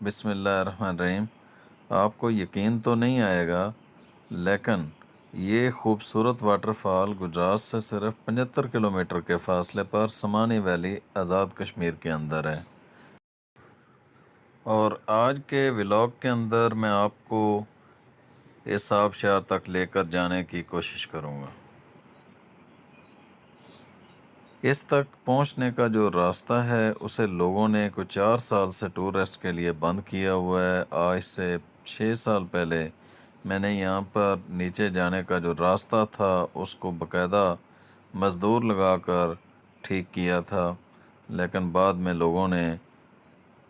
بسم اللہ الرحمن الرحیم۔ آپ کو یقین تو نہیں آئے گا، لیکن یہ خوبصورت واٹر فال گجرات سے صرف 75 کلومیٹر کے فاصلے پر سمانی ویلی آزاد کشمیر کے اندر ہے۔ اور آج کے ولاگ کے اندر میں آپ کو اس آبشار تک لے کر جانے کی کوشش کروں گا۔ اس تک پہنچنے کا جو راستہ ہے اسے لوگوں نے کچھ 4 سال سے ٹورسٹ کے لیے بند کیا ہوا ہے۔ آج سے 6 سال پہلے میں نے یہاں پر نیچے جانے کا جو راستہ تھا اس کو باقاعدہ مزدور لگا کر ٹھیک کیا تھا، لیکن بعد میں لوگوں نے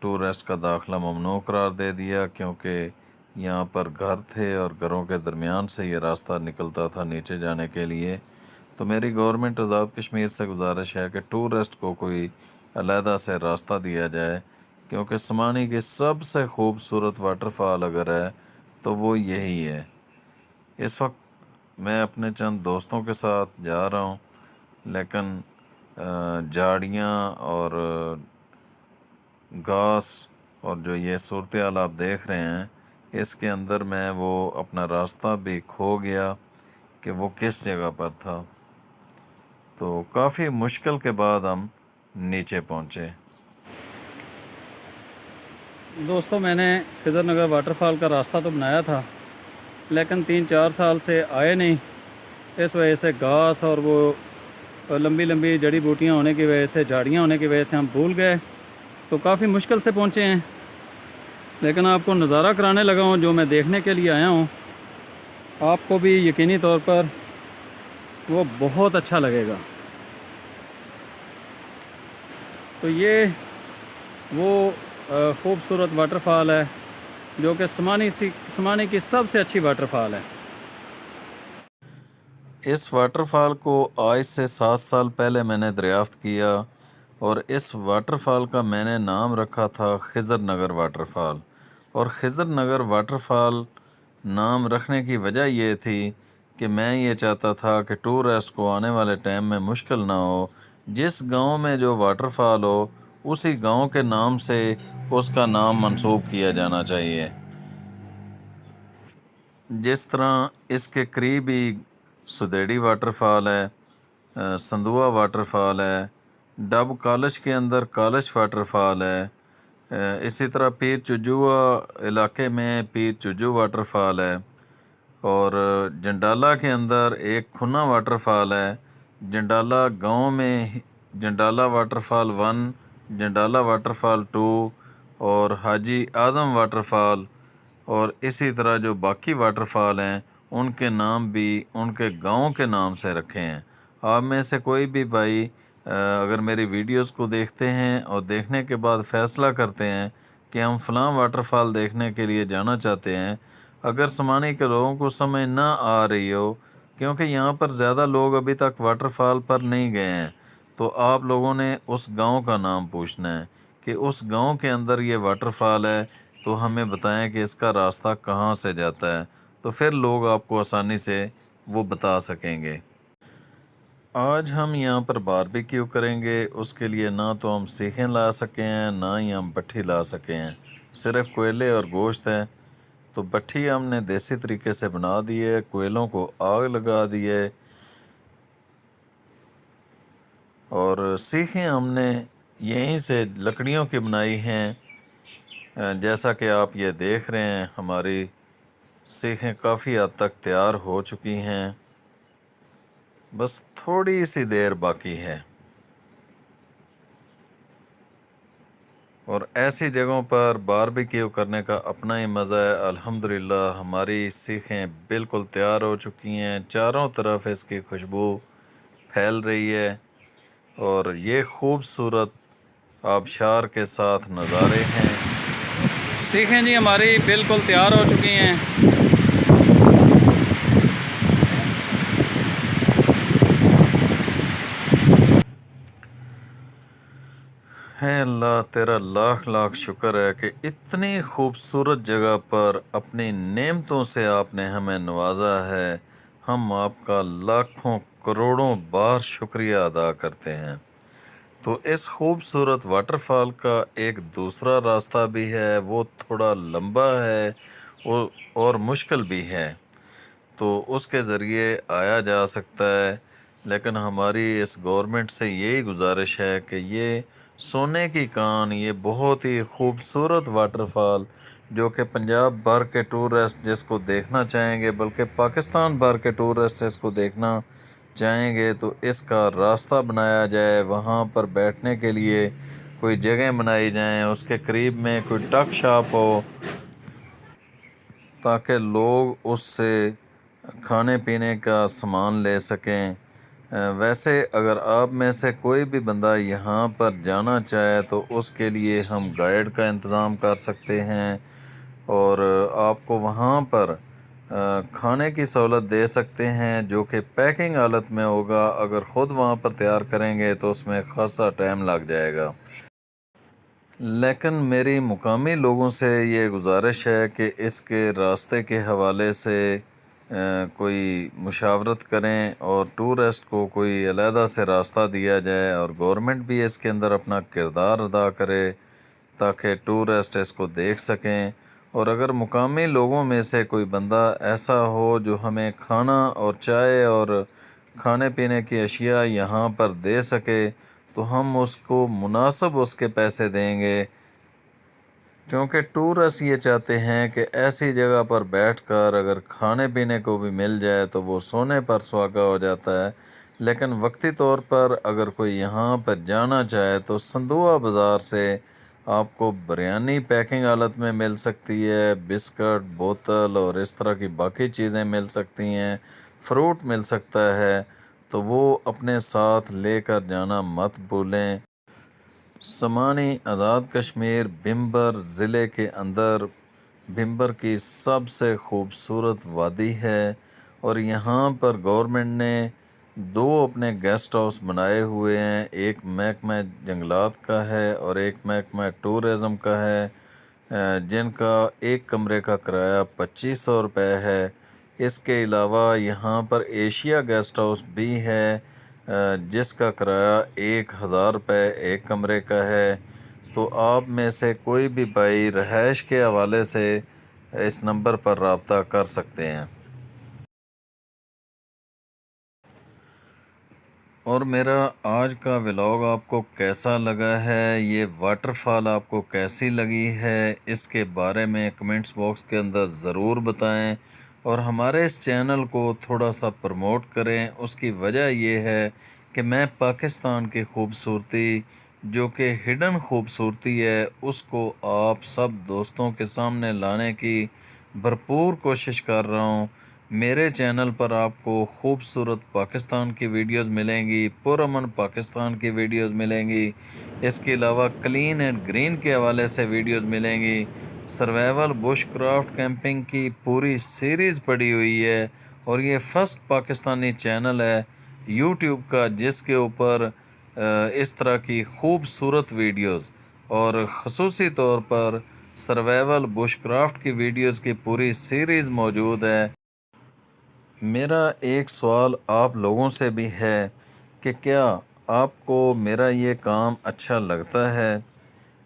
ٹورسٹ کا داخلہ ممنوع قرار دے دیا، کیونکہ یہاں پر گھر تھے اور گھروں کے درمیان سے یہ راستہ نکلتا تھا نیچے جانے کے لیے۔ تو میری گورنمنٹ آزاد کشمیر سے گزارش ہے کہ ٹورسٹ کو کوئی علیحدہ سے راستہ دیا جائے، کیونکہ سمانی کی سب سے خوبصورت واٹر فال اگر ہے تو وہ یہی ہے۔ اس وقت میں اپنے چند دوستوں کے ساتھ جا رہا ہوں، لیکن جھاڑیاں اور گھاس اور جو یہ صورتحال آپ دیکھ رہے ہیں اس کے اندر میں وہ اپنا راستہ بھی کھو گیا کہ وہ کس جگہ پر تھا۔ تو کافی مشکل کے بعد ہم نیچے پہنچے۔ دوستوں، میں نے خضر نگر واٹر فال کا راستہ تو بنایا تھا، لیکن 3-4 سال سے آئے نہیں۔ اس وجہ سے گھاس اور وہ لمبی لمبی جڑی بوٹیاں ہونے کی وجہ سے، جھاڑیاں ہونے کی وجہ سے ہم بھول گئے، تو کافی مشکل سے پہنچے ہیں۔ لیکن آپ کو نظارہ کرانے لگا ہوں جو میں دیکھنے کے لیے آیا ہوں، آپ کو بھی یقینی طور پر وہ بہت اچھا لگے گا۔ تو یہ وہ خوبصورت واٹر فال ہے جو کہ سمانی کی سب سے اچھی واٹر فال ہے۔ اس واٹر فال کو آج سے 7 سال پہلے میں نے دریافت کیا، اور اس واٹر فال کا میں نے نام رکھا تھا خضر نگر واٹر فال۔ اور خضر نگر واٹر فال نام رکھنے کی وجہ یہ تھی کہ میں یہ چاہتا تھا کہ ٹورسٹ کو آنے والے ٹائم میں مشکل نہ ہو۔ جس گاؤں میں جو واٹر فال ہو اسی گاؤں کے نام سے اس کا نام منسوب کیا جانا چاہیے۔ جس طرح اس کے قریب ہی سدیڑی واٹر فال ہے، سندوا واٹر فال ہے، ڈب کالج کے اندر کالج واٹر فال ہے، اسی طرح پیر چجوا علاقے میں پیر چجو واٹر فال ہے، اور جنڈالہ کے اندر ایک کھنا واٹر فال ہے۔ جنڈالہ گاؤں میں جنڈالہ واٹر فال 1، جنڈالہ واٹر فال 2 اور حاجی اعظم واٹر فال، اور اسی طرح جو باقی واٹر فال ہیں ان کے نام بھی ان کے گاؤں کے نام سے رکھے ہیں۔ آپ میں سے کوئی بھی بھائی اگر میری ویڈیوز کو دیکھتے ہیں اور دیکھنے کے بعد فیصلہ کرتے ہیں کہ ہم فلاں واٹر فال دیکھنے کے لیے جانا چاہتے ہیں، اگر سمانی کے لوگوں کو سمجھ نہ آ رہی ہو، کیونکہ یہاں پر زیادہ لوگ ابھی تک واٹر فال پر نہیں گئے ہیں، تو آپ لوگوں نے اس گاؤں کا نام پوچھنا ہے کہ اس گاؤں کے اندر یہ واٹر فال ہے، تو ہمیں بتائیں کہ اس کا راستہ کہاں سے جاتا ہے، تو پھر لوگ آپ کو آسانی سے وہ بتا سکیں گے۔ آج ہم یہاں پر باربیکیو کریں گے، اس کے لیے نہ تو ہم سیخیں لا سکے ہیں نہ ہی ہم بٹھی لا سکے ہیں، صرف کوئلے اور گوشت ہے۔ تو بٹھی ہم نے دیسی طریقے سے بنا دی ہے، کوئلوں کو آگ لگا دی ہے، اور سیخیں ہم نے یہیں سے لکڑیوں کی بنائی ہیں۔ جیسا کہ آپ یہ دیکھ رہے ہیں ہماری سیخیں کافی حد تک تیار ہو چکی ہیں، بس تھوڑی سی دیر باقی ہے۔ اور ایسی جگہوں پر باربیکیو کرنے کا اپنا ہی مزہ ہے۔ الحمدللہ ہماری سیخیں بالکل تیار ہو چکی ہیں، چاروں طرف اس کی خوشبو پھیل رہی ہے، اور یہ خوبصورت آبشار کے ساتھ نظارے ہیں۔ سیخیں جی ہماری بالکل تیار ہو چکی ہیں۔ ہے اللہ تیرا لاکھ لاکھ شکر ہے کہ اتنی خوبصورت جگہ پر اپنی نعمتوں سے آپ نے ہمیں نوازا ہے۔ ہم آپ کا لاکھوں کروڑوں بار شکریہ ادا کرتے ہیں۔ تو اس خوبصورت واٹر فال کا ایک دوسرا راستہ بھی ہے، وہ تھوڑا لمبا ہے اور مشکل بھی ہے، تو اس کے ذریعے آیا جا سکتا ہے۔ لیکن ہماری اس گورنمنٹ سے یہی گزارش ہے کہ یہ سونے کی کان، یہ بہت ہی خوبصورت واٹر فال جو کہ پنجاب بھر کے ٹورسٹ جس کو دیکھنا چاہیں گے، بلکہ پاکستان بھر کے ٹورسٹ اس کو دیکھنا چاہیں گے، تو اس کا راستہ بنایا جائے، وہاں پر بیٹھنے کے لیے کوئی جگہ بنائی جائیں، اس کے قریب میں کوئی ٹک شاپ ہو تاکہ لوگ اس سے کھانے پینے کا سامان لے سکیں۔ ویسے اگر آپ میں سے کوئی بھی بندہ یہاں پر جانا چاہے تو اس کے لیے ہم گائیڈ کا انتظام کر سکتے ہیں، اور آپ کو وہاں پر کھانے کی سہولت دے سکتے ہیں جو کہ پیکنگ حالت میں ہوگا۔ اگر خود وہاں پر تیار کریں گے تو اس میں خاصا ٹائم لگ جائے گا۔ لیکن میری مقامی لوگوں سے یہ گزارش ہے کہ اس کے راستے کے حوالے سے کوئی مشاورت کریں اور ٹورسٹ کو کوئی علیحدہ سے راستہ دیا جائے، اور گورنمنٹ بھی اس کے اندر اپنا کردار ادا کرے تاکہ ٹورسٹ اس کو دیکھ سکیں۔ اور اگر مقامی لوگوں میں سے کوئی بندہ ایسا ہو جو ہمیں کھانا اور چائے اور کھانے پینے کی اشیاء یہاں پر دے سکے تو ہم اس کو مناسب اس کے پیسے دیں گے، کیونکہ ٹورسٹ یہ چاہتے ہیں کہ ایسی جگہ پر بیٹھ کر اگر کھانے پینے کو بھی مل جائے تو وہ سونے پر سہاگا ہو جاتا ہے۔ لیکن وقتی طور پر اگر کوئی یہاں پر جانا چاہے تو سندھوا بازار سے آپ کو بریانی پیکنگ حالت میں مل سکتی ہے، بسکٹ، بوتل اور اس طرح کی باقی چیزیں مل سکتی ہیں، فروٹ مل سکتا ہے، تو وہ اپنے ساتھ لے کر جانا مت بھولیں۔ سمانی آزاد کشمیر بھمبر ضلع کے اندر بھمبر کی سب سے خوبصورت وادی ہے، اور یہاں پر گورنمنٹ نے 2 اپنے گیسٹ ہاؤس بنائے ہوئے ہیں، ایک محکمہ جنگلات کا ہے اور ایک محکمہ ٹورزم کا ہے، جن کا ایک کمرے کا کرایہ 2500 روپے ہے۔ اس کے علاوہ یہاں پر ایشیا گیسٹ ہاؤس بھی ہے جس کا کرایہ 1000 روپے ایک کمرے کا ہے۔ تو آپ میں سے کوئی بھی بھائی رہائش کے حوالے سے اس نمبر پر رابطہ کر سکتے ہیں۔ اور میرا آج کا ولاگ آپ کو کیسا لگا ہے، یہ واٹر فال آپ کو کیسی لگی ہے، اس کے بارے میں کمنٹس باکس کے اندر ضرور بتائیں، اور ہمارے اس چینل کو تھوڑا سا پروموٹ کریں۔ اس کی وجہ یہ ہے کہ میں پاکستان کی خوبصورتی جو کہ ہڈن خوبصورتی ہے اس کو آپ سب دوستوں کے سامنے لانے کی بھرپور کوشش کر رہا ہوں۔ میرے چینل پر آپ کو خوبصورت پاکستان کی ویڈیوز ملیں گی، پرامن پاکستان کی ویڈیوز ملیں گی، اس کے علاوہ کلین اینڈ گرین کے حوالے سے ویڈیوز ملیں گی، سروائیول بش کرافٹ کیمپنگ کی پوری سیریز پڑی ہوئی ہے، اور یہ فرسٹ پاکستانی چینل ہے یوٹیوب کا جس کے اوپر اس طرح کی خوبصورت ویڈیوز اور خصوصی طور پر سروائیول بش کرافٹ کی ویڈیوز کی پوری سیریز موجود ہے۔ میرا ایک سوال آپ لوگوں سے بھی ہے کہ کیا آپ کو میرا یہ کام اچھا لگتا ہے،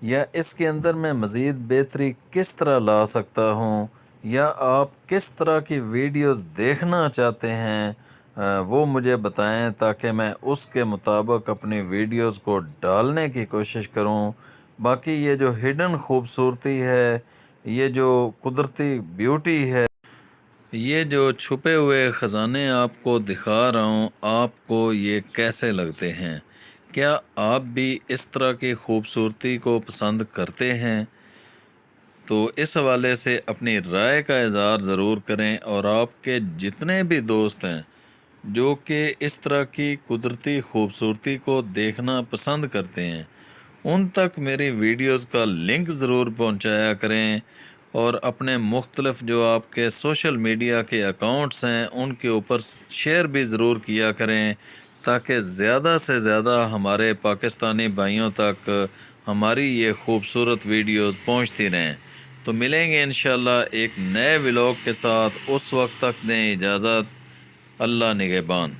یا اس کے اندر میں مزید بہتری کس طرح لا سکتا ہوں، یا آپ کس طرح کی ویڈیوز دیکھنا چاہتے ہیں، وہ مجھے بتائیں تاکہ میں اس کے مطابق اپنی ویڈیوز کو ڈالنے کی کوشش کروں۔ باقی یہ جو ہڈن خوبصورتی ہے، یہ جو قدرتی بیوٹی ہے، یہ جو چھپے ہوئے خزانے آپ کو دکھا رہا ہوں، آپ کو یہ کیسے لگتے ہیں؟ کیا آپ بھی اس طرح کی خوبصورتی کو پسند کرتے ہیں؟ تو اس حوالے سے اپنی رائے کا اظہار ضرور کریں، اور آپ کے جتنے بھی دوست ہیں جو کہ اس طرح کی قدرتی خوبصورتی کو دیکھنا پسند کرتے ہیں ان تک میری ویڈیوز کا لنک ضرور پہنچایا کریں، اور اپنے مختلف جو آپ کے سوشل میڈیا کے اکاؤنٹس ہیں ان کے اوپر شیئر بھی ضرور کیا کریں تاکہ زیادہ سے زیادہ ہمارے پاکستانی بھائیوں تک ہماری یہ خوبصورت ویڈیوز پہنچتی رہیں۔ تو ملیں گے انشاءاللہ ایک نئے ولاگ کے ساتھ، اس وقت تک دیں اجازت، اللہ نگہبان۔